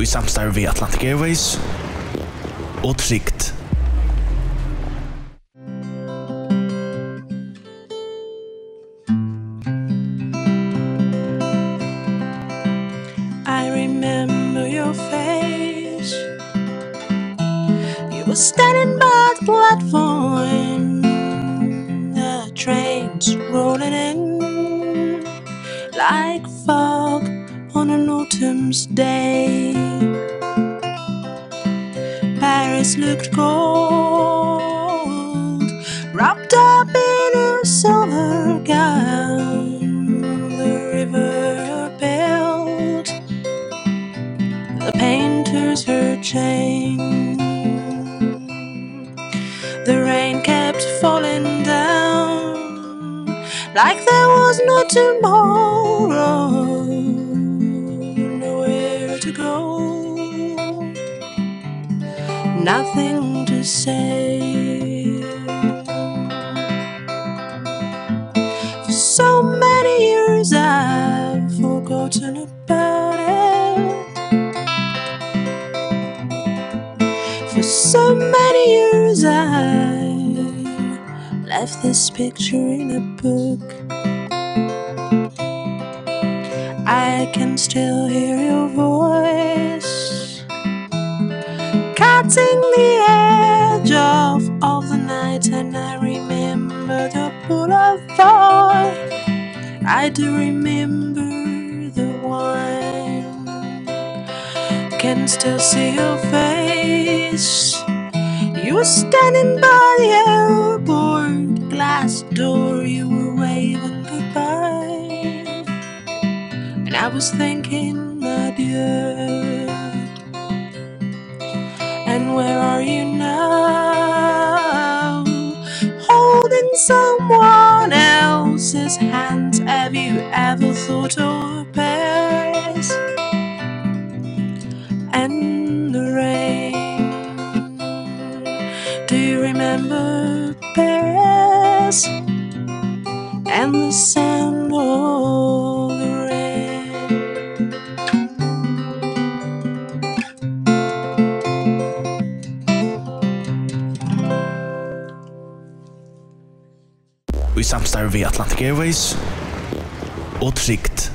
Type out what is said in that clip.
I samstarfi við Atlantic Airways og Tryggt. I remember your face. You were standing by the platform. The train's rolling in like fog on an autumn's day. Paris looked cold, wrapped up in a silver gown. The river built, the painters her chain. The rain kept falling down like there was no tomorrow. Nowhere to go, nothing to say. For so many years I've forgotten about it. For so many years I left this picture in a book. I can still hear your voice cutting the edge of all the night, and I remember the boulevard. I do remember the wine. Can still see your face. You were standing by the airport glass door. You were waving goodbye, and I was thinking adieu. And where are you now? Holding someone else's hand. Have you ever thought of Paris and the rain? Do you remember Paris and the sound of the rain? I samstarfi við Atlantic Airways og Tryggt.